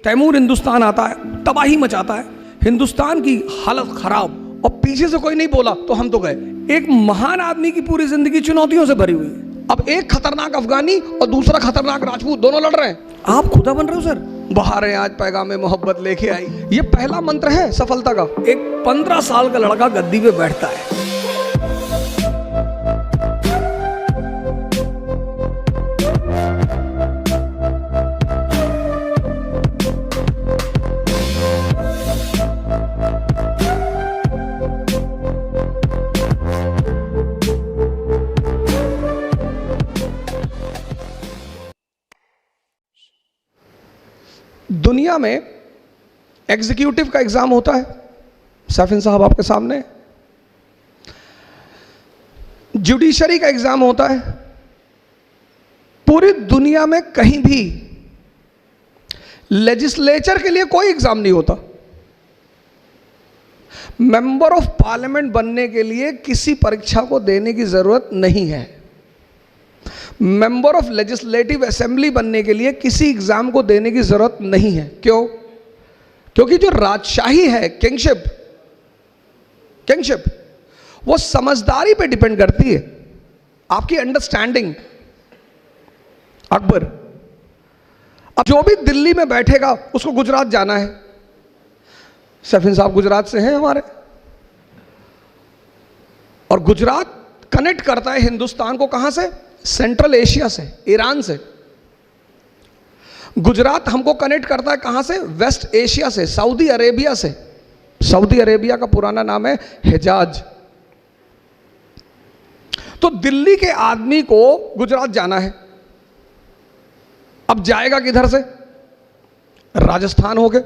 तैमूर हिंदुस्तान आता है, तबाही मचाता है, हिंदुस्तान की हालत खराब, और पीछे से कोई नहीं बोला तो हम तो गए। एक महान आदमी की पूरी जिंदगी चुनौतियों से भरी हुई है। अब एक खतरनाक अफगानी और दूसरा खतरनाक राजपूत दोनों लड़ रहे हैं, आप खुदा बन रहे हो सर। बाहर है आज पैगाम मोहब्बत लेके आई, ये पहला मंत्र है सफलता का। एक 15 साल का लड़का गद्दी पे बैठता है, दुनिया में एग्जीक्यूटिव का एग्जाम होता है, सैफिन साहब आपके सामने, जुडिशरी का एग्जाम होता है। पूरी दुनिया में कहीं भी लेजिस्लेचर के लिए कोई एग्जाम नहीं होता। मेंबर ऑफ पार्लियामेंट बनने के लिए किसी परीक्षा को देने की जरूरत नहीं है। मेंबर ऑफ लेजिस्लेटिव असेंबली बनने के लिए किसी एग्जाम को देने की जरूरत नहीं है। क्यों? क्योंकि जो राजशाही है, किंगशिप वो समझदारी पे डिपेंड करती है, आपकी अंडरस्टैंडिंग। अकबर, अब जो भी दिल्ली में बैठेगा उसको गुजरात जाना है। सैफिन साहब गुजरात से हैं हमारे, और गुजरात कनेक्ट करता है हिंदुस्तान को कहां से? सेंट्रल एशिया से, ईरान से। गुजरात हमको कनेक्ट करता है कहां से? वेस्ट एशिया से, सऊदी अरेबिया से। सऊदी अरेबिया का पुराना नाम है हिजाज। तो दिल्ली के आदमी को गुजरात जाना है, अब जाएगा किधर से? राजस्थान होके।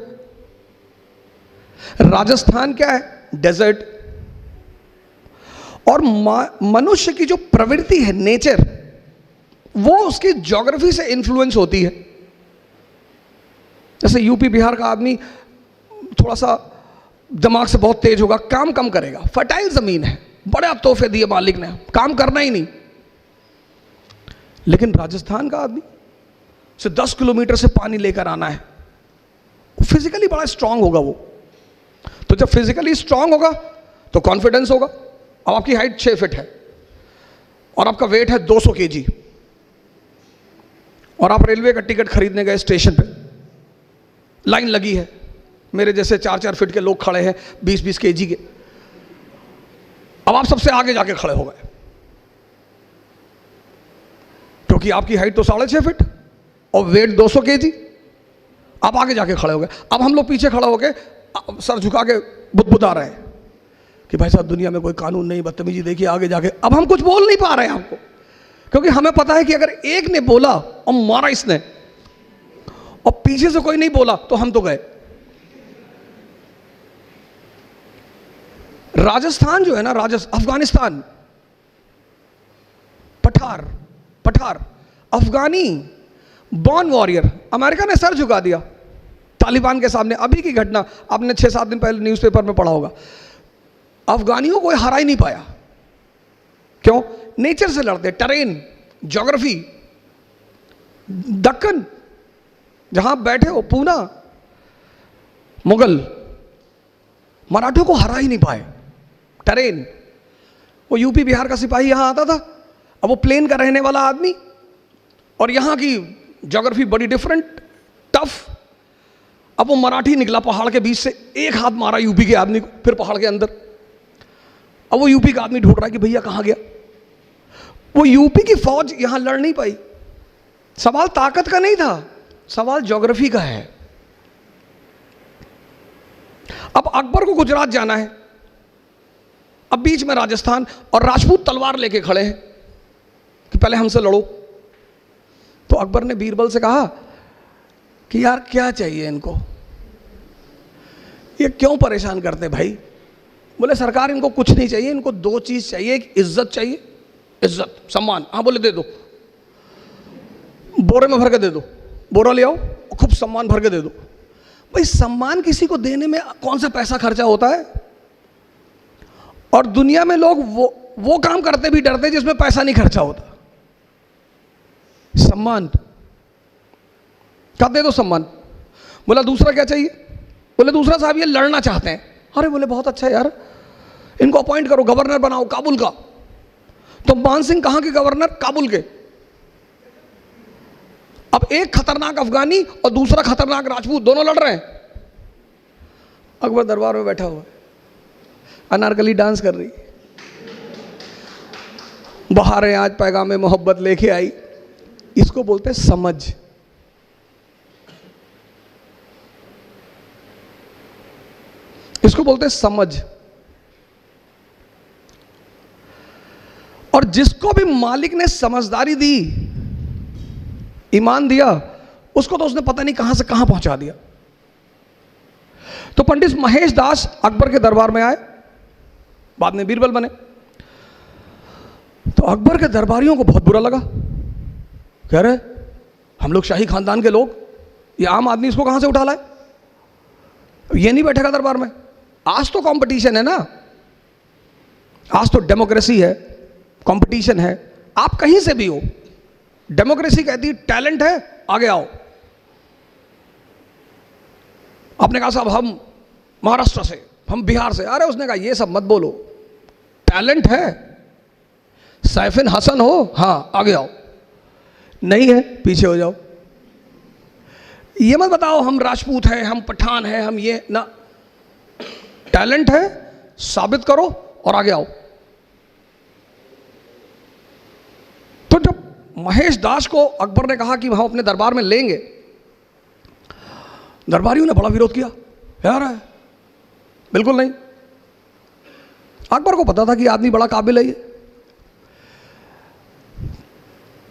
राजस्थान क्या है? डेजर्ट। और मनुष्य की जो प्रवृत्ति है, नेचर, वो उसकी ज्योग्राफी से इन्फ्लुएंस होती है। जैसे यूपी बिहार का आदमी थोड़ा सा दिमाग से बहुत तेज होगा, काम कम करेगा, फर्टाइल जमीन है, बड़े तोहफे दिए मालिक ने, काम करना ही नहीं। लेकिन राजस्थान का आदमी से 10 किलोमीटर से पानी लेकर आना है, फिजिकली बड़ा स्ट्रांग होगा वो। तो जब फिजिकली स्ट्रांग होगा तो कॉन्फिडेंस होगा। अब आपकी हाइट 6 फीट है और आपका वेट है 200 केजी, और आप रेलवे का टिकट खरीदने गए, स्टेशन पे लाइन लगी है, मेरे जैसे 4-4 फीट के लोग खड़े हैं 20-20 केजी के। अब आप सबसे आगे जाके खड़े हो गए, क्योंकि आपकी हाइट तो 6.5 फीट और वेट 200 केजी। आप आगे जाके खड़े हो गए। अब हम लोग पीछे खड़े हो गए, सर झुका के बुदबुदा रहे हैं कि भाई साहब दुनिया में कोई कानून नहीं, बदतमीजी देखिए आगे जाके। अब हम कुछ बोल नहीं पा रहे हैं आपको, क्योंकि हमें पता है कि अगर एक ने बोला और मारा इसने, और पीछे से कोई नहीं बोला तो हम तो गए। राजस्थान जो है ना, अफगानिस्तान, पठार अफगानी बॉर्न वॉरियर, अमेरिका ने सर झुका दिया तालिबान के सामने। अभी की घटना आपने 6-7 दिन पहले न्यूज़पेपर में पढ़ा होगा। अफगानियों को हरा ही नहीं पाया। क्यों? नेचर से लड़ते, टेरेन, ज्योग्राफी। दक्कन जहां बैठे हो, पूना, मुगल, मराठों को हरा ही नहीं पाए, टेरेन। वो यूपी बिहार का सिपाही यहां आता था, अब वो प्लेन का रहने वाला आदमी, और यहां की ज्योग्राफी बड़ी डिफरेंट, टफ। अब वो मराठी निकला पहाड़ के बीच से, एक हाथ मारा यूपी के आदमी को, फिर पहाड़ के अंदर। अब वो यूपी का आदमी ढूंढ रहा है कि भैया कहां गया। वो यूपी की फौज यहां लड़ नहीं पाई। सवाल ताकत का नहीं था, सवाल ज्योग्राफी का है। अब अकबर को गुजरात जाना है, अब बीच में राजस्थान, और राजपूत तलवार लेके खड़े हैं कि पहले हमसे लड़ो। तो अकबर ने बीरबल से कहा कि यार क्या चाहिए इनको, ये क्यों परेशान करते भाई? बोले सरकार इनको कुछ नहीं चाहिए, इनको 2 चीज चाहिए। एक इज्जत चाहिए, इज्जत, सम्मान। हाँ बोले दे दो, बोरे में भर के दे दो, बोरा ले आओ और खूब सम्मान भर के दे दो। भाई सम्मान किसी को देने में कौन सा पैसा खर्चा होता है? और दुनिया में लोग वो काम करते भी डरते जिसमें पैसा नहीं खर्चा होता। सम्मान का दे दो सम्मान। बोला दूसरा क्या चाहिए? बोले दूसरा साहब ये लड़ना चाहते हैं। अरे बोले बहुत अच्छा यार, इनको अपॉइंट करो, गवर्नर बनाओ काबुल का। तो मान सिंह कहां के गवर्नर? काबुल के। अब एक खतरनाक अफगानी और दूसरा खतरनाक राजपूत, दोनों लड़ रहे हैं। अकबर दरबार में बैठा हुआ है, अनारकली डांस कर रही, बहारें आज पैगामे मोहब्बत लेके आई। इसको बोलते हैं समझ। इसको बोलते हैं समझ। और जिसको भी मालिक ने समझदारी दी, ईमान दिया, उसको तो उसने पता नहीं कहां से कहां पहुंचा दिया। तो पंडित महेश दास अकबर के दरबार में आए, बाद में बीरबल बने। तो अकबर के दरबारियों को बहुत बुरा लगा, कह रहे हम लोग शाही खानदान के लोग, ये आम आदमी इसको कहां से उठा लाए, ये नहीं बैठेगा दरबार में। आज तो कंपटीशन है ना, आज तो डेमोक्रेसी है, कंपटीशन है, आप कहीं से भी हो। डेमोक्रेसी कहती है टैलेंट है आगे आओ। आपने कहा साहब हम महाराष्ट्र से, हम बिहार से। अरे उसने कहा ये सब मत बोलो, टैलेंट है, सैफिन हसन हो, हाँ आगे आओ, नहीं है पीछे हो जाओ। ये मत बताओ हम राजपूत हैं, हम पठान हैं, हम ये ना, टैलेंट है साबित करो और आगे आओ। तो जब महेश दास को अकबर ने कहा कि हम अपने दरबार में लेंगे, दरबारियों ने बड़ा विरोध किया, यार है बिल्कुल नहीं। अकबर को पता था कि आदमी बड़ा काबिल है ये।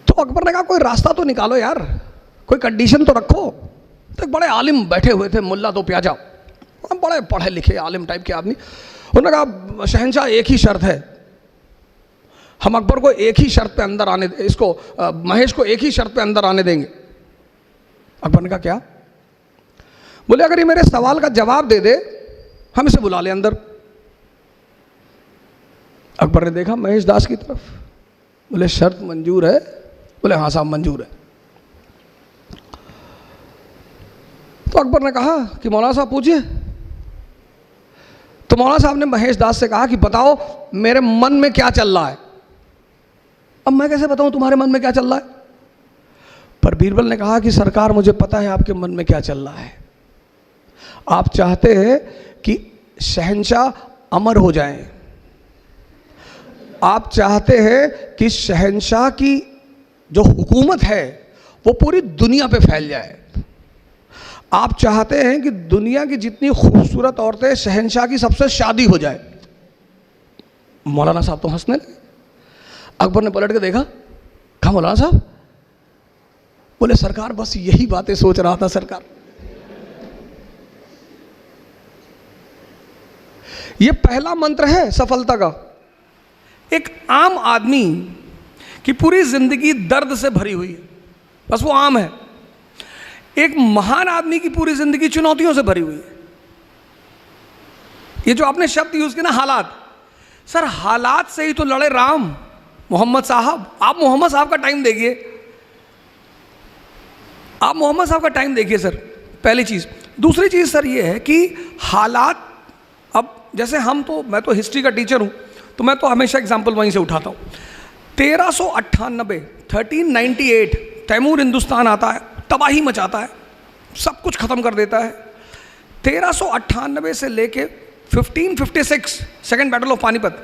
तो अकबर ने कहा कोई रास्ता तो निकालो यार, कोई कंडीशन तो रखो। तो एक बड़े आलिम बैठे हुए थे, मुल्ला दो प्याजा, बड़े पढ़े लिखे आलिम टाइप के आदमी। उन्होंने कहा शहंशाह एक ही शर्त है, हम अकबर को एक ही शर्त पे अंदर आने, इसको महेश को एक ही शर्त पे अंदर आने देंगे। अकबर ने कहा क्या? बोले अगर ये मेरे सवाल का जवाब दे दे, हम इसे बुला ले अंदर। अकबर ने देखा महेश दास की तरफ, बोले शर्त मंजूर है? बोले हाँ साहब मंजूर है। तो अकबर ने कहा कि मौलाना साहब पूछिए। तो मौलाना साहब ने महेश दास से कहा कि बताओ मेरे मन में क्या चल रहा है। अब मैं कैसे बताऊं तुम्हारे मन में क्या चल रहा है? पर बीरबल ने कहा कि सरकार मुझे पता है आपके मन में क्या चल रहा है। आप चाहते हैं कि शहंशाह अमर हो जाएं, आप चाहते हैं कि शहंशाह की जो हुकूमत है वो पूरी दुनिया पे फैल जाए, आप चाहते हैं कि दुनिया की जितनी खूबसूरत औरतें शहंशाह की सबसे शादी हो जाए। मौलाना साहब तो हंसने लगे। अकबर ने पलट के देखा, कहा मौलाना साहब? बोले सरकार बस यही बातें सोच रहा था सरकार। ये पहला मंत्र है सफलता का। एक आम आदमी की पूरी जिंदगी दर्द से भरी हुई है, बस वो आम है। एक महान आदमी की पूरी जिंदगी चुनौतियों से भरी हुई है। ये जो आपने शब्द यूज किया ना हालात, सर हालात से ही तो लड़े राम। मोहम्मद साहब, आप मोहम्मद साहब का टाइम देखिए, आप मोहम्मद साहब का टाइम देखिए सर, पहली चीज। दूसरी चीज सर ये है कि हालात, अब जैसे हम तो, मैं तो हिस्ट्री का टीचर हूं, तो मैं तो हमेशा एग्जाम्पल वहीं से उठाता हूं। 1398 1398 तैमूर हिंदुस्तान आता है, तबाही मचाता है, सब कुछ खत्म कर देता है। 1398 से लेके 1556 सेकेंड बैटल ऑफ पानीपत,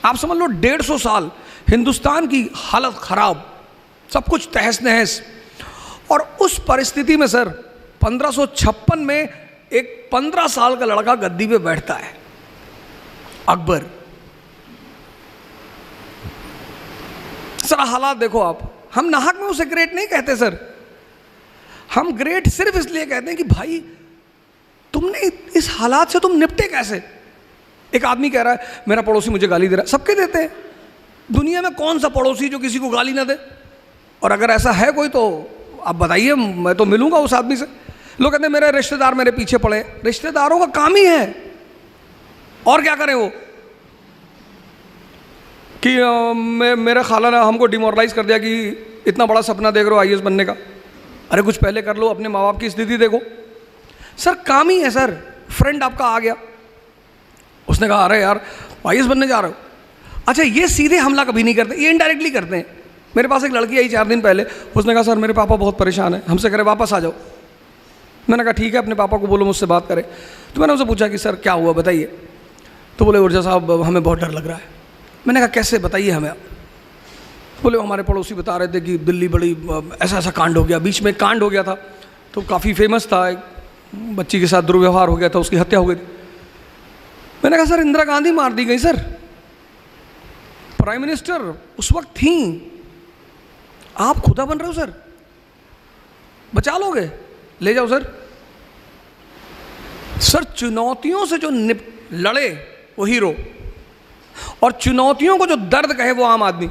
आप समझ लो 150 साल हिंदुस्तान की हालत खराब, सब कुछ तहस नहस। और उस परिस्थिति में सर 1556 में एक 15 साल का लड़का गद्दी पे बैठता है, अकबर। सर हालात देखो आप, हम नाहक में उसे ग्रेट नहीं कहते सर, हम ग्रेट सिर्फ इसलिए कहते हैं कि भाई तुमने इस हालात से तुम निपटे कैसे। एक आदमी कह रहा है मेरा पड़ोसी मुझे गाली दे रहा है, सबके देते हैं, दुनिया में कौन सा पड़ोसी जो किसी को गाली ना दे। और अगर ऐसा है कोई तो आप बताइए, मैं तो मिलूंगा उस आदमी से। लोग कहते हैं मेरे रिश्तेदार मेरे पीछे पड़े, रिश्तेदारों का काम ही है, और क्या करें वो, कि मेरे खाला ने हमको डिमोरलाइज कर दिया कि इतना बड़ा सपना देख रहे हो आईएएस बनने का। अरे कुछ पहले कर लो, अपने माँ बाप की स्थिति देखो। सर काम ही है सर, फ्रेंड आपका आ गया, उसने कहा अरे यार आईएएस बनने जा रहे हो। अच्छा ये सीधे हमला कभी नहीं करते, ये इनडायरेक्टली करते हैं। मेरे पास एक लड़की आई 4 दिन पहले, उसने कहा सर मेरे पापा बहुत परेशान है, हमसे करे वापस आ जाओ। मैंने कहा ठीक है, अपने पापा को बोलो मुझसे बात करें। तो मैंने उनसे पूछा कि सर क्या हुआ बताइए। तो बोले ऊर्जा साहब हमें बहुत डर लग रहा है। मैंने कहा कैसे बताइए हमें आप। बोले हमारे पड़ोसी बता रहे थे कि दिल्ली बड़ी ऐसा ऐसा कांड हो गया, बीच में कांड हो गया था तो काफ़ी फेमस था, एक बच्ची के साथ दुर्व्यवहार हो गया था, उसकी हत्या हो गई थी। मैंने कहा सर इंदिरा गांधी मार दी गई सर, प्राइम मिनिस्टर उस वक्त थी, आप खुदा बन रहे हो सर, बचा लोगे, ले जाओ सर। सर चुनौतियों से जो लड़े वो हीरो, और चुनौतियों को जो दर्द कहे वो आम आदमी।